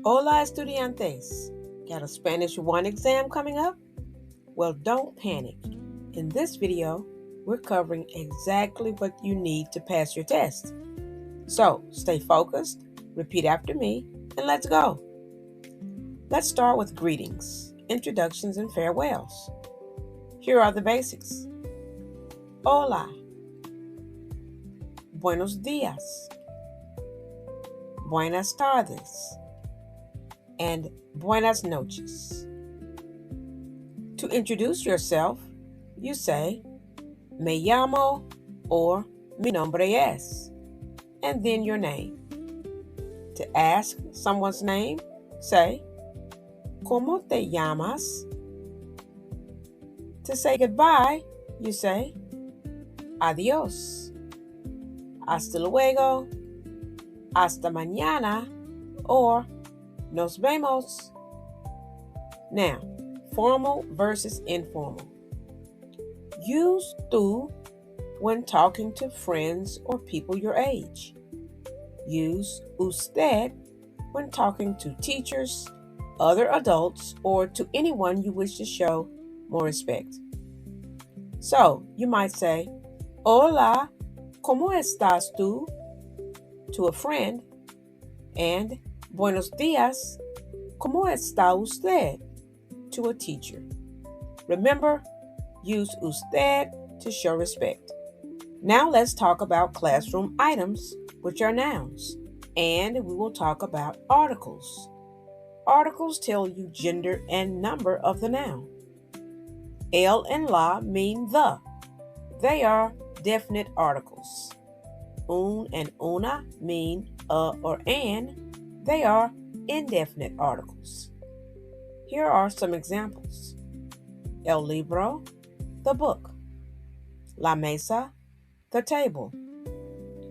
Hola, estudiantes. Got a Spanish 1 exam coming up? Well, don't panic. In this video, we're covering exactly what you need to pass your test. So, stay focused, repeat after me, and let's go. Let's start with greetings, introductions, and farewells. Here are the basics. Hola. Buenos días. Buenas tardes. And buenas noches. To introduce yourself, you say, me llamo or mi nombre es, and then your name. To ask someone's name, say, ¿Cómo te llamas? To say goodbye, you say, adiós, hasta luego, hasta mañana, or nos vemos. Now, formal versus informal. Use tú when talking to friends or people your age. Use usted when talking to teachers, other adults, or to anyone you wish to show more respect. So, you might say, Hola, ¿cómo estás tú? To a friend, and Buenos días, ¿cómo está usted? To a teacher. Remember, use usted to show respect. Now let's talk about classroom items, which are nouns, and we will talk about articles. Articles tell you gender and number of the noun. El and la mean the. They are definite articles. Un and una mean a or an. They are indefinite articles. Here are some examples. El libro, the book. La mesa, the table.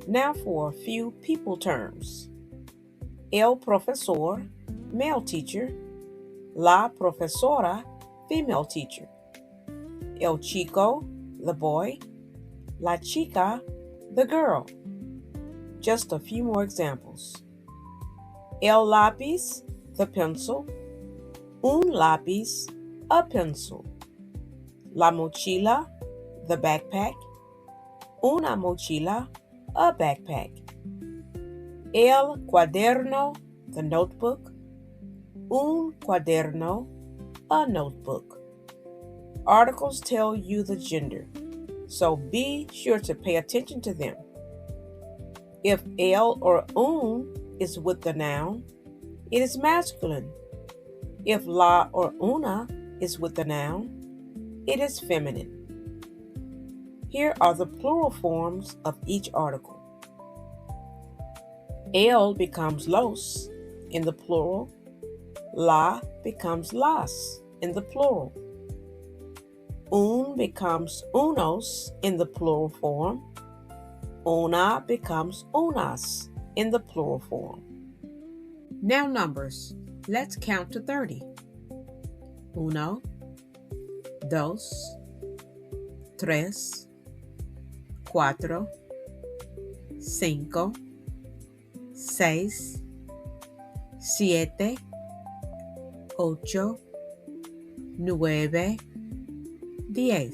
Now for a few people terms. El profesor, male teacher. La profesora, female teacher. El chico, the boy. La chica, the girl. Just a few more examples. El lápiz, the pencil. Un lápiz, a pencil. La mochila, the backpack. Una mochila, a backpack. El cuaderno, the notebook. Un cuaderno, a notebook. Articles tell you the gender, so be sure to pay attention to them. If el or un is with the noun, it is masculine. If la or una is with the noun, it is feminine. Here are the plural forms of each article. El becomes los in the plural. La becomes las in the plural. Un becomes unos in the plural form. Una becomes unas in the plural form. Now numbers. Let's count to 30. Uno, dos, tres, cuatro, cinco, seis, siete, ocho, nueve, 10,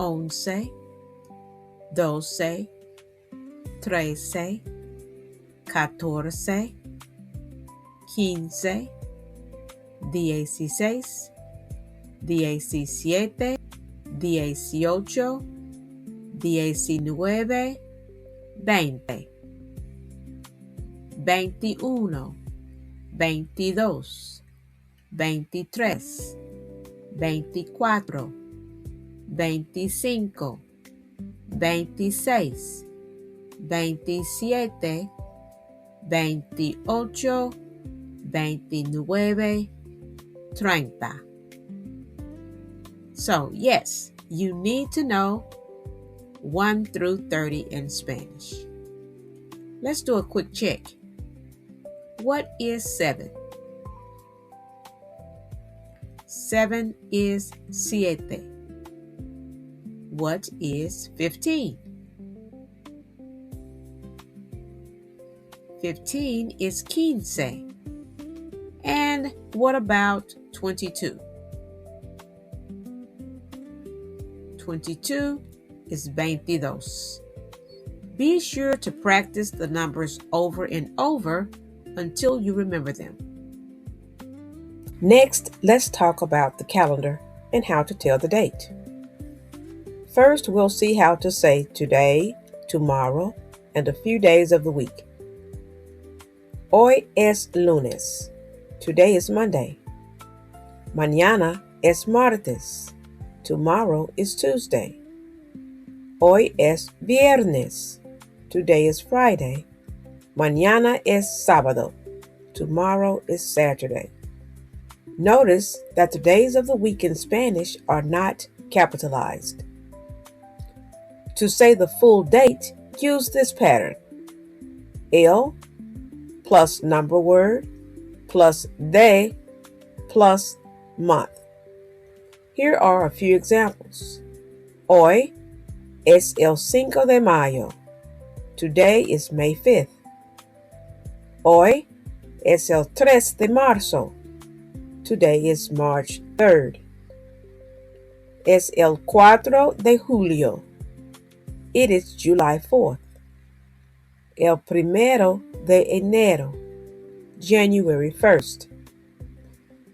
11, 12, 13, 14, 15, 16, 17, 18, 19, 20, 21, 22, 23, 24, 25, 26, 27, 28, 29, 30. So, yes, you need to know 1 through 30 in Spanish. Let's do a quick check. What is 7? 7 is siete. What is 15? 15 is 15. And what about 22? 22 is 22. Be sure to practice the numbers over and over until you remember them. Next, let's talk about the calendar and how to tell the date. First, we'll see how to say today, tomorrow, and a few days of the week. Hoy es lunes. Today is Monday. Mañana es martes. Tomorrow is Tuesday. Hoy es viernes. Today is Friday. Mañana es sábado. Tomorrow is Saturday. Notice that the days of the week in Spanish are not capitalized. To say the full date, use this pattern. El plus number word plus de plus month. Here are a few examples. Hoy es el 5 de mayo. Today is May 5th. Hoy es el 3 de marzo. Today is March 3rd. Es el 4 de julio. It is July 4th. El 1 de enero. January 1st.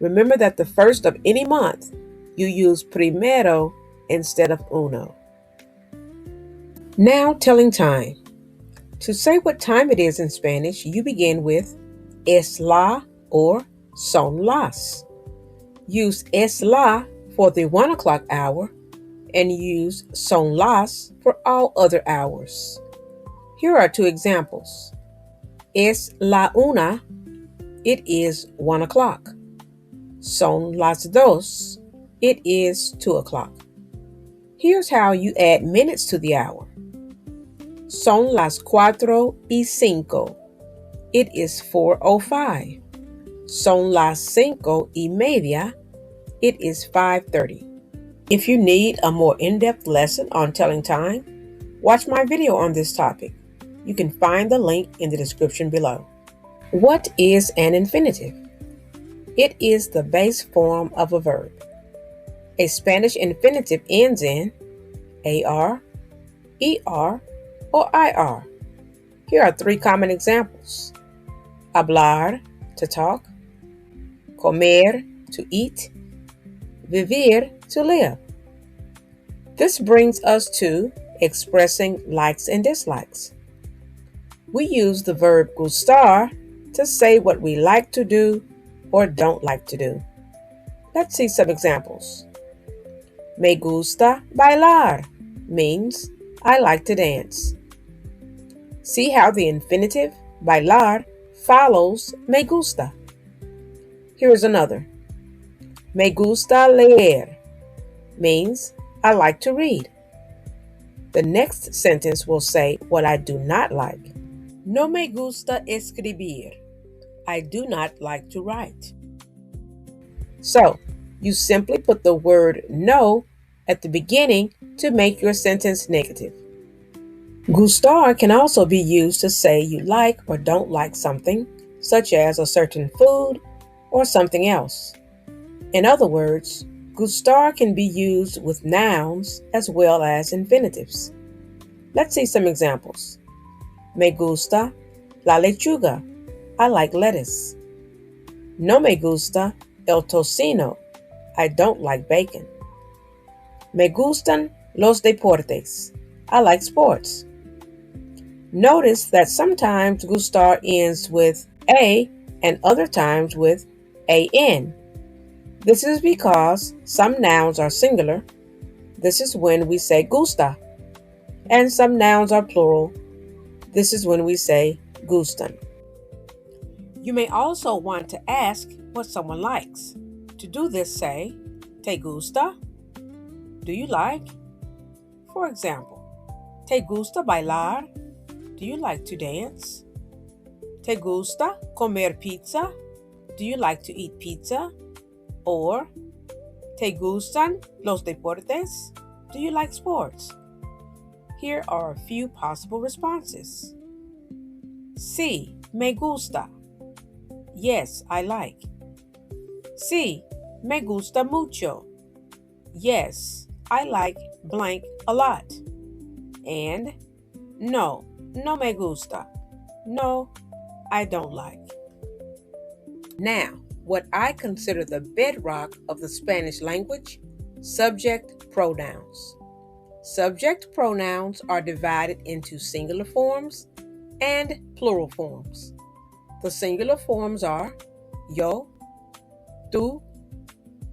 Remember that the first of any month, you use primero instead of uno. Now telling time. To say what time it is in Spanish, you begin with es la or son las. Use es la for the 1 o'clock hour and use son las for all other hours. Here are two examples. Es la una, it is 1 o'clock. Son las dos, it is 2 o'clock. Here's how you add minutes to the hour. Son las 4:05. It is 4:05. Son las 5:30. It is 5:30. If you need a more in-depth lesson on telling time, watch my video on this topic. You can find the link in the description below. What is an infinitive? It is the base form of a verb. A Spanish infinitive ends in AR, ER, or IR. Here are three common examples. Hablar, to talk. Comer, to eat. Vivir, to live. This brings us to expressing likes and dislikes. We use the verb gustar to say what we like to do or don't like to do. Let's see some examples. Me gusta bailar means I like to dance. See how the infinitive bailar follows me gusta. Here is another. Me gusta leer means I like to read. The next sentence will say what I do not like. No me gusta escribir. I do not like to write. So, you simply put the word no at the beginning to make your sentence negative. Gustar can also be used to say you like or don't like something, such as a certain food or something else. In other words, gustar can be used with nouns as well as infinitives. Let's see some examples. Me gusta la lechuga. I like lettuce. No me gusta el tocino. I don't like bacon. Me gustan los deportes. I like sports. Notice that sometimes gustar ends with a and other times with an. This is because some nouns are singular. This is when we say gusta. And some nouns are plural. This is when we say gustan. You may also want to ask what someone likes. To do this, say, ¿Te gusta? Do you like? For example, ¿Te gusta bailar? Do you like to dance? ¿Te gusta comer pizza? Do you like to eat pizza? Or, ¿Te gustan los deportes? Do you like sports? Here are a few possible responses. C. me gusta. Yes, I like. Sí, me gusta mucho. Yes, I like blank a lot. And no, no me gusta. No, I don't like. Now, what I consider the bedrock of the Spanish language, subject pronouns. Subject pronouns are divided into singular forms and plural forms. The singular forms are yo, tú,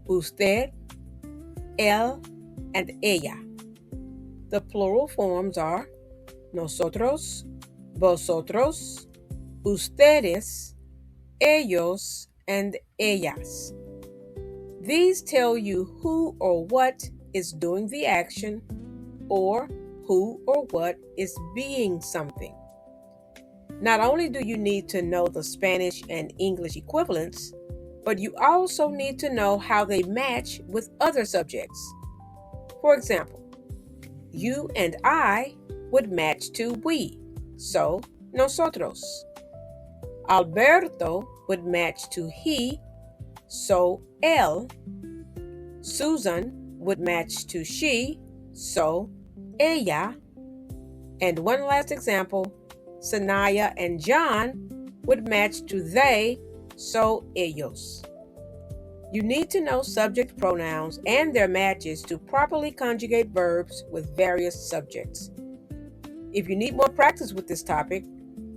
usted, él, and ella. The plural forms are nosotros, vosotros, ustedes, ellos, and ellas. These tell you who or what is doing the action or who or what is being something. Not only do you need to know the Spanish and English equivalents, but you also need to know how they match with other subjects. For example, you and I would match to we, so nosotros. Alberto would match to he, so él. Susan would match to she, so ella. And one last example, Sanaya and John would match to they, so ellos. You need to know subject pronouns and their matches to properly conjugate verbs with various subjects. If you need more practice with this topic,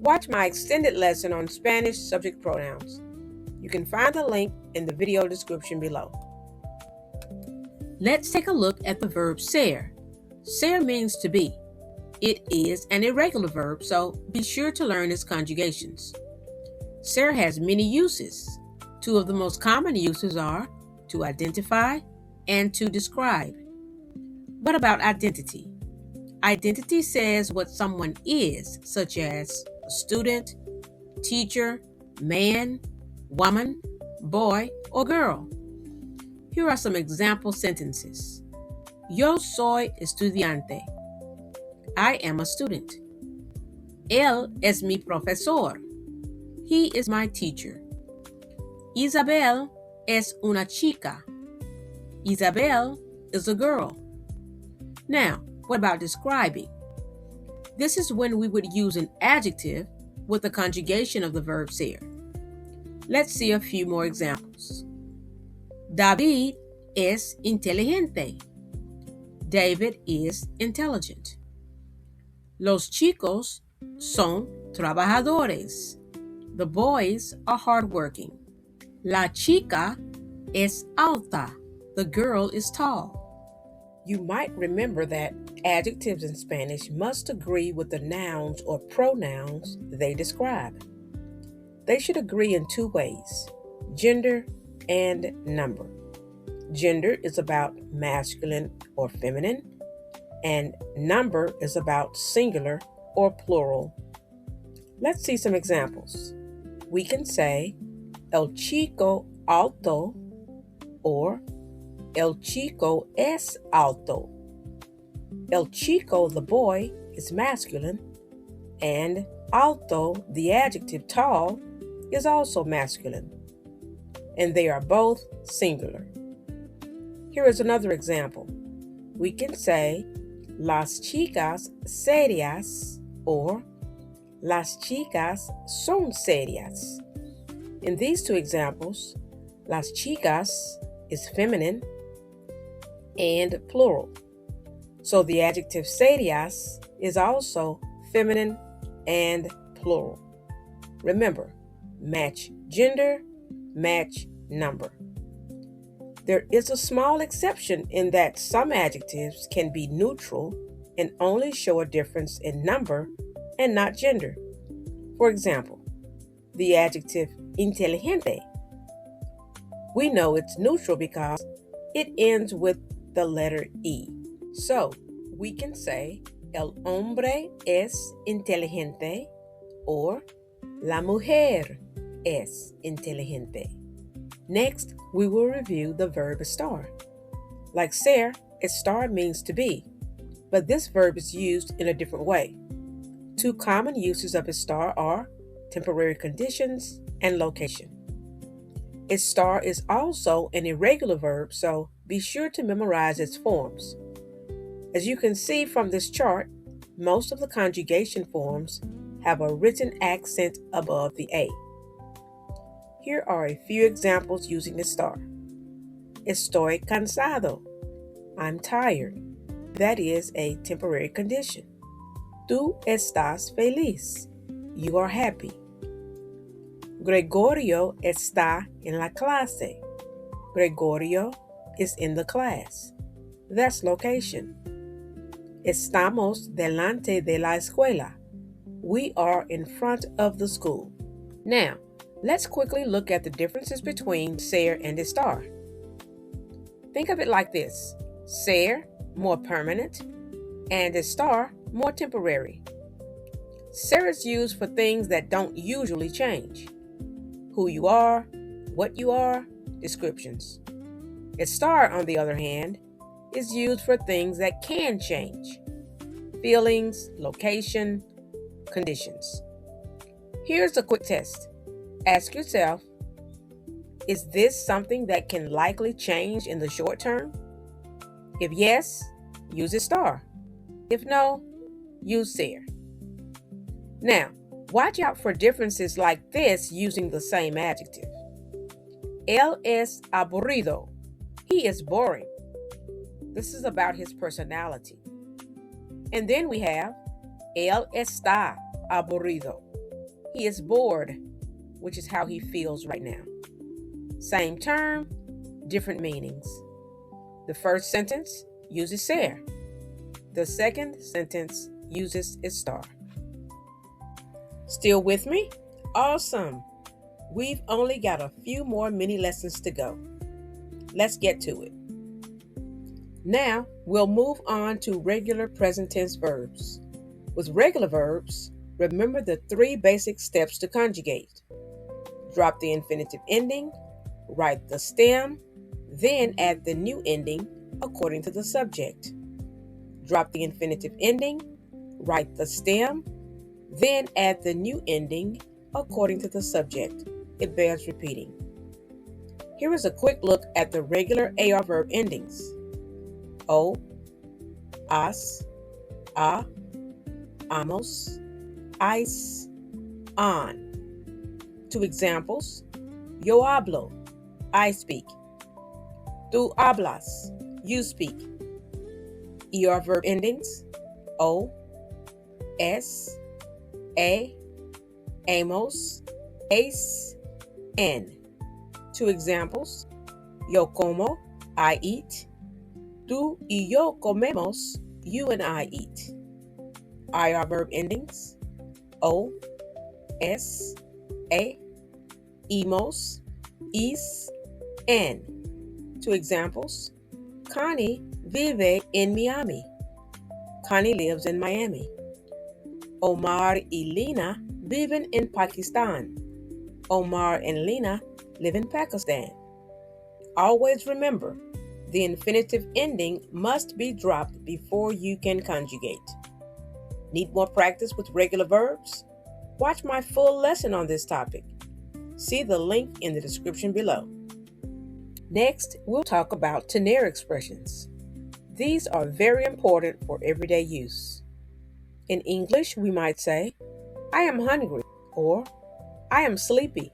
watch my extended lesson on Spanish subject pronouns. You can find the link in the video description below. Let's take a look at the verb ser. Ser means to be. It is an irregular verb, so be sure to learn its conjugations. Ser has many uses. Two of the most common uses are to identify and to describe. What about identity? Identity says what someone is, such as a student, teacher, man, woman, boy, or girl. Here are some example sentences. Yo soy estudiante. I am a student. Él es mi profesor. He is my teacher. Isabel es una chica. Isabel is a girl. Now, what about describing? This is when we would use an adjective with the conjugation of the verb ser. Let's see a few more examples. David es inteligente. David is intelligent. Los chicos son trabajadores. The boys are hardworking. La chica es alta. The girl is tall. You might remember that adjectives in Spanish must agree with the nouns or pronouns they describe. They should agree in two ways, gender and number. Gender is about masculine or feminine, and number is about singular or plural. Let's see some examples. We can say el chico alto or el chico es alto. El chico, the boy, is masculine, and alto, the adjective tall, is also masculine, and they are both singular. Here is another example. We can say las chicas serias or las chicas son serias. In these two examples, las chicas is feminine and plural. So the adjective serias is also feminine and plural. Remember, match gender, match number. There is a small exception in that some adjectives can be neutral and only show a difference in number and not gender. For example, the adjective inteligente. We know it's neutral because it ends with the letter E. So we can say el hombre es inteligente or la mujer es inteligente. Next, we will review the verb estar. Like ser, estar means to be, but this verb is used in a different way. Two common uses of estar are temporary conditions, and location. ESTAR is also an irregular verb, so be sure to memorize its forms. As you can see from this chart, most of the conjugation forms have a written accent above the A. Here are a few examples using ESTAR. Estoy cansado. I'm tired. That is a temporary condition. Tú estás feliz. You are happy. Gregorio está en la clase. Gregorio is in the class. That's location. Estamos delante de la escuela. We are in front of the school. Now, let's quickly look at the differences between SER and ESTAR. Think of it like this. SER, more permanent, and ESTAR, more temporary. SER is used for things that don't usually change. Who you are, what you are, descriptions. ESTAR, on the other hand, is used for things that can change. Feelings, location, conditions. Here's a quick test. Ask yourself, is this something that can likely change in the short term? If yes, use ESTAR. If no, use SER. Now, watch out for differences like this using the same adjective. Él es aburrido. He is boring. This is about his personality. And then we have Él está aburrido. He is bored, which is how he feels right now. Same term, different meanings. The first sentence uses SER. The second sentence uses ESTAR. Still with me? Awesome! We've only got a few more mini lessons to go. Let's get to it. Now, we'll move on to regular present tense verbs. With regular verbs, remember the 3 basic steps to conjugate. Drop the infinitive ending, write the stem, then add the new ending according to the subject. Drop the infinitive ending, write the stem, then add the new ending according to the subject. It bears repeating. Here is a quick look at the regular AR verb endings. O, as, a, amos, ice, on. 2 examples. Yo hablo, I speak. Tú hablas, you speak. ER verb endings. O, es, a, amos, ace, en. 2 examples. Yo como, I eat. Tú y yo comemos, you and I eat. IR verb endings. O, es, a, emos, is, en. 2 examples. Connie vive en Miami. Connie lives in Miami. Omar y Lina viven en Pakistan. Omar and Lina live in Pakistan. Always remember, the infinitive ending must be dropped before you can conjugate. Need more practice with regular verbs? Watch my full lesson on this topic. See the link in the description below. Next, we'll talk about tenere expressions. These are very important for everyday use. In English, we might say, I am hungry, or I am sleepy.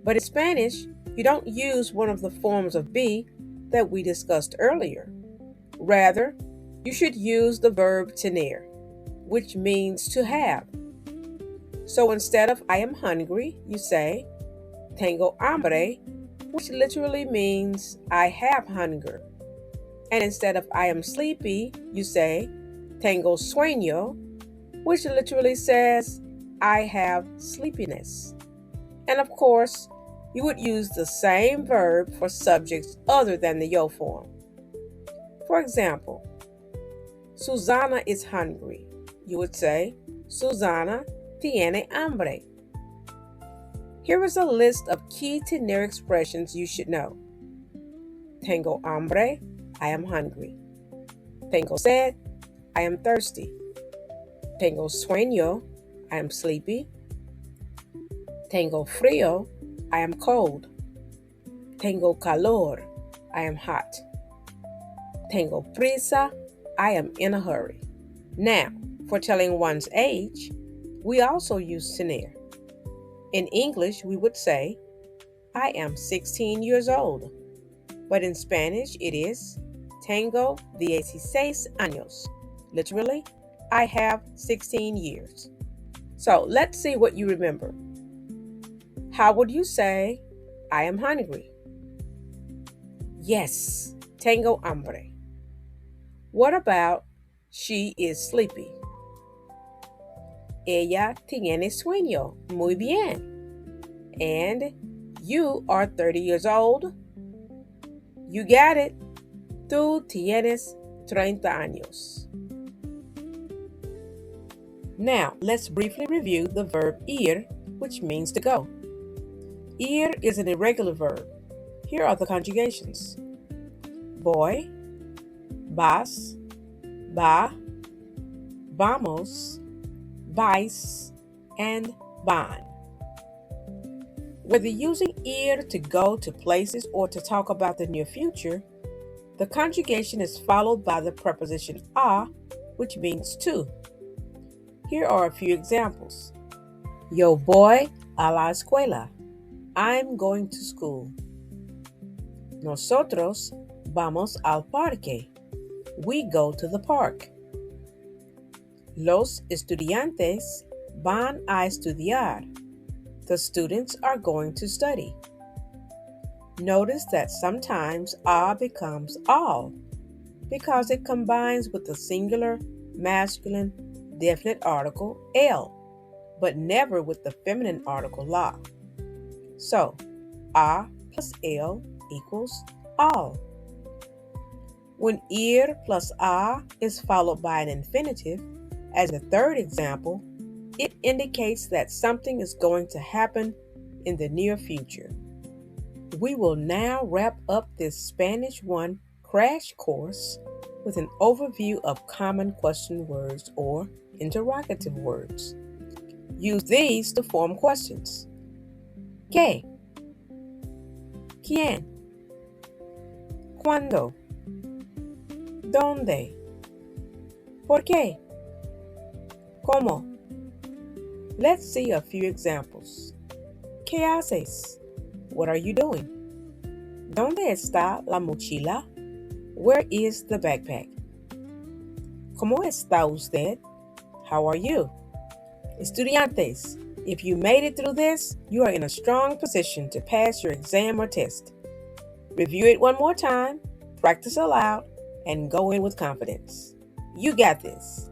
But in Spanish, you don't use one of the forms of be that we discussed earlier. Rather, you should use the verb tener, which means to have. So instead of I am hungry, you say, tengo hambre, which literally means I have hunger. And instead of I am sleepy, you say, tengo sueño, which literally says I have sleepiness. And of course, you would use the same verb for subjects other than the yo form. For example, Susana is hungry. You would say, Susana tiene hambre. Here is a list of key tenere expressions you should know. Tengo hambre, I am hungry. Tengo sed, I am thirsty. Tengo sueño, I am sleepy. Tengo frío, I am cold. Tengo calor, I am hot. Tengo prisa, I am in a hurry. Now, for telling one's age, we also use tener. In English, we would say, I am 16 years old. But in Spanish, it is, Tengo 16 años. Literally, I have 16 years. So let's see what you remember. How would you say, I am hungry? Yes, tengo hambre. What about, she is sleepy? Ella tiene sueño. Muy bien. And you are 30 years old? You got it. Tú tienes 30 años. Now, let's briefly review the verb ir, which means to go. Ir is an irregular verb. Here are the conjugations. Voy, vas, va, vamos, vais, and van. Whether using ir to go to places or to talk about the near future, the conjugation is followed by the preposition a, which means to. Here are a few examples. Yo voy a la escuela. I'm going to school. Nosotros vamos al parque. We go to the park. Los estudiantes van a estudiar. The students are going to study. Notice that sometimes a becomes all because it combines with the singular masculine definite article el, but never with the feminine article la. So, a plus el equals all. When ir plus a is followed by an infinitive, as the third example, it indicates that something is going to happen in the near future. We will now wrap up this Spanish 1 crash course with an overview of common question words or interrogative words. Use these to form questions. ¿Qué? ¿Quién? ¿Cuándo? ¿Dónde? ¿Por qué? ¿Cómo? Let's see a few examples. ¿Qué haces? What are you doing? ¿Dónde está la mochila? Where is the backpack? ¿Cómo está usted? How are you? Estudiantes, if you made it through this, you are in a strong position to pass your exam or test. Review it one more time, practice aloud, and go in with confidence. You got this.